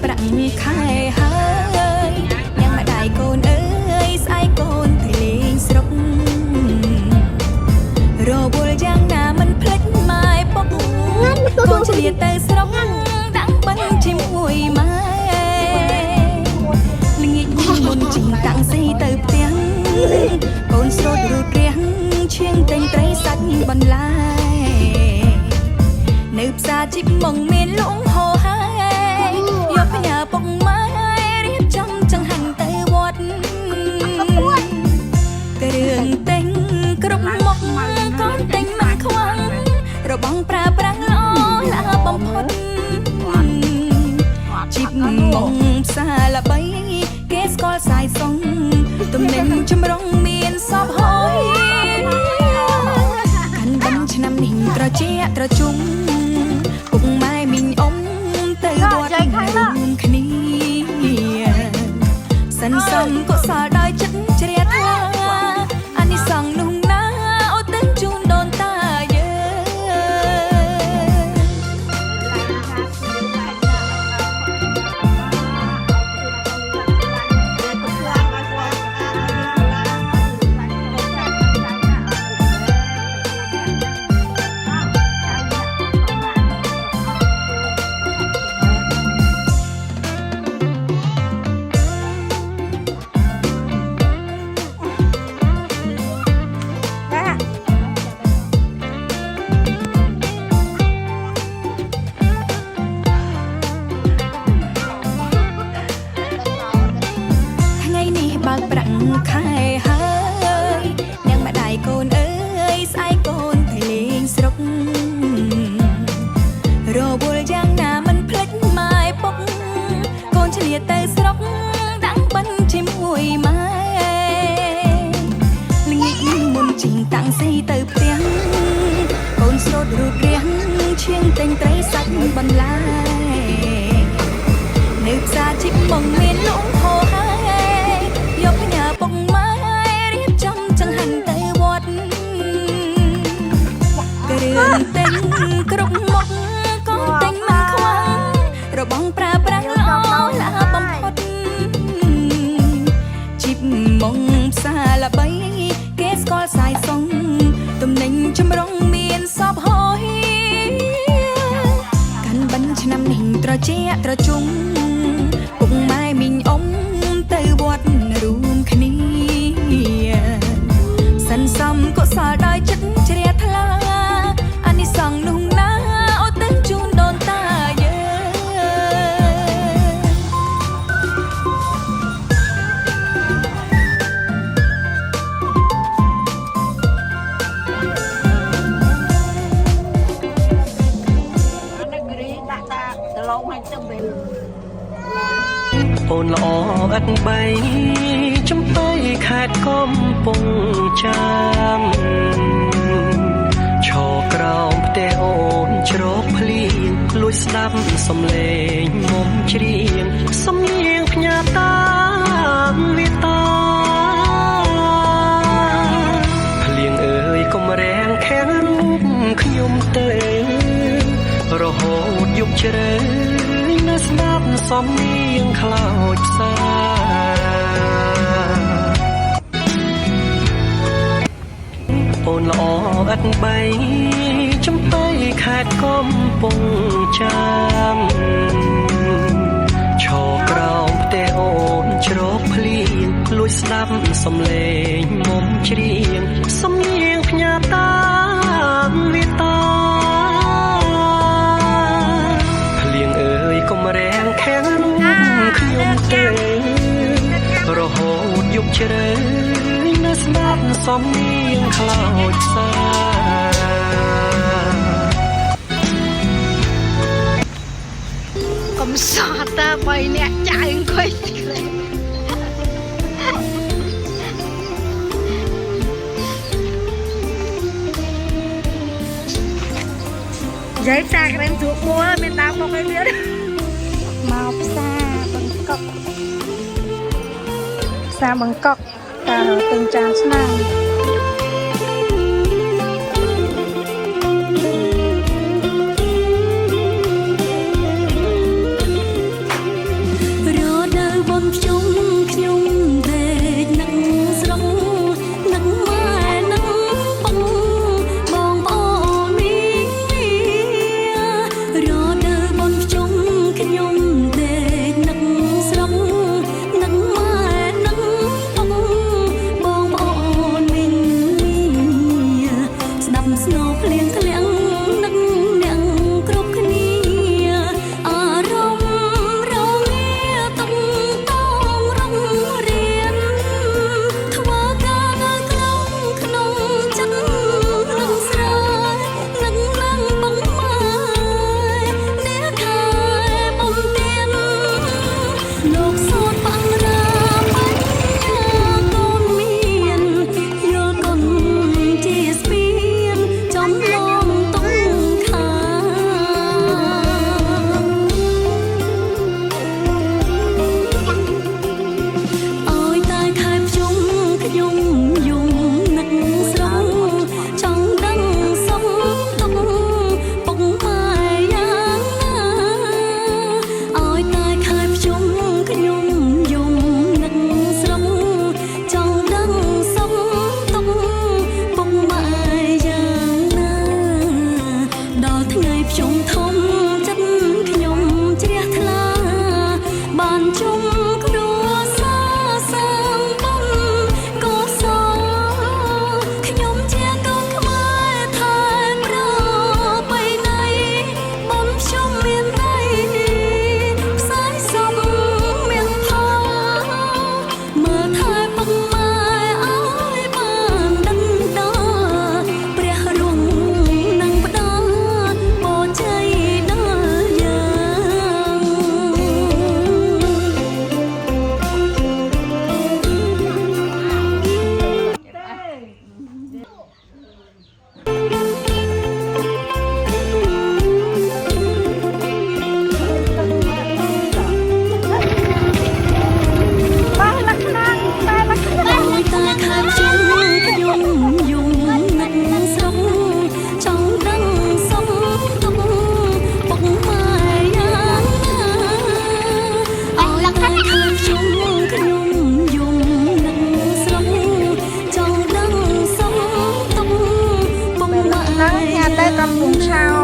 ប្រាក់ខែហើយយ៉ាងម្ដាយកូនអើយស្អែកកូនទៅលេងស្រុករវល់យ៉ាងណាមិនភ្លេចម៉ែពុកកូនឆ្លៀតទៅស្រុកដាក់បិណ្ឌជាមួយម៉ែល្ងាចមុនជីងតាំងស៊ីទៅផ្ទះកូនស្រោចរូតរះឈៀងតែងត្រីសាច់បន្លែនៅផ្សារជីបមកមានលងហោហើយយកផ្ញើពុកម៉ែរៀបចំចង្ហាន់ទៅវត្តគ្រឿងតែងគ្រប់មុខកូនតែងមិនខ្វល់របងប្រើប្រាស់ល្អល្អបំផុតជីបមកផ្សារល្បីគេស្គាល់សាយសុងទំនិញចម្រុងមានសពហើយកាន់បិណ្ឌឆ្នាំនេះត្រជាត្រជុំពុកម៉ែមីងអ៊ំទៅវត្តរួមគ្នាសិនសំកុសលដោយចិត្តជ្រះថ្លាអានិសង្ឃនោះណាអូទៅជូនដូនតាបើកប្រាក់ខែហើយយ៉ាងម្ដាយកូនអើយស្អែកកូនទៅលេងស្រុករវល់យ៉ាងណាមិនភ្លេចម៉ែពុកកូនឆ្លៀតទៅស្រុកដាក់បិណ្ឌជាមួយម៉ែល្ងាចមុនជីងតាំងស៊ីទៅផ្ទះកូនស្រោចរូតរះឈៀងតែងត្រីសាច់បន្លែនៅផ្សារជីបមកមានលងហោហើយយកផ្ញើពុកម៉ែរៀបចំចង្ហាន់ទៅវត្តគ្រឿងតែងគ្រប់មុខកូនតែងមិនខ្វល់របងប្រើប្រាស់ល្អល្អបំផុតជីបមកផ្សារល្បីគេស្គាល់សាយសុងទំនិញចម្រុងមានសពហើយកាន់បិណ្ឌឆ្នាំនេះត្រជាត្រជុំពុកម៉ែមីងអ៊ំទៅវត្តរួមគ្នាសិនសំកុសលដោយចិត្តជ្រះថ្លាអានិសង្ឃនោះណាអូទៅជូនដូនតាអូនល្អឥតបីចំបៃខេត្តកំពង់ចាមឈរក្រោមផ្ទះអូនជ្រកភ្លៀងលួចស្ដាប់សំឡេងមុំច្រៀងសំនៀងផ្ញើតាមវាតាភ្លៀងអើយកុំរាំងខាំងរូបខ្ញុំទៅរហូតយប់ជ្រៅនៅស្ដាប់សំនៀងខ្លោចផ្សាអូនល្អឥតបីចំបៃខេត្តកំពង់ចាមឈរក្រោមផ្ទះអូនជ្រកភ្លៀងលួចស្ដាប់សំឡេងមុំច្រៀងសំនៀងផ្ញើតាមវាតាកុំរាំងខាំងរូបខ្ញុំទៅរហូតយប់ជ្រៅនៅស្ដាប់សំនៀងខ្លោចផ្សាកុំសោះតើ3នាក់ចាយអង្គុយយាយផ្សារក្រែមជ្រូកមួលមានតាមមកឲ្យទៀតមកផ្សារបង្កក់ផ្សារបង្កក់តើទិញចានឆ្នាំង ក ស្នោភ្លៀងធ្លាក់នឹកអ្នកគ្រប់គ្នាអារម្មណ៍រងាទុកតងរងរៀនធ្វើការនៅក្នុងចិត្តនឹងស្រែនឹងឡើងបងម៉ែអ្នកខែបំទៀនលោកសោតបាំងរាបញ្ញាកូនមានយល់កូនជាស្ពានចំឡងទុំខាអើយតែខែភ្ជុំខ្ញុំយំនឹកស្រងចង់ដឹងសុខទុក្ខពុកម៉ែយ៉ាងណាអើយតែខែភ្ជុំខ្ញុំយំនឹកស្រងចង់ដឹងសុខទុក្ខពុកម៉ែយ៉ាងណាដល់ថ្ងៃភ្ជុំធំចិត្តខ្ញុំជ្រះថ្លាបានជុំគ្រួសារសាងបុណ្យកុសលខ្ញុំជាកូនខ្មែរថែប្របីណីបុណ្យភ្ជុំមានន័យផ្សាយសុខមានផលមើលថែពុកម៉ែឲ្យបានដឹងដល់ព្រះរងនឹងផ្ដល់ពរជ័យដល់យើងបាទលក្ខណៈតែលក្ខណៈ អើយតែខែភ្ជុំខ្ញុំយំនឹកស្រងចង់ដឹងសុខទុក្ខពុកម៉ែយ៉ាងណាអើយតែខែភ្ជុំខ្ញុំយំនឹកស្រងចង់ដឹងសុខទុក្ខពុកម៉ែ ហ្នឹងញ៉ាំតែកំពុងឆោ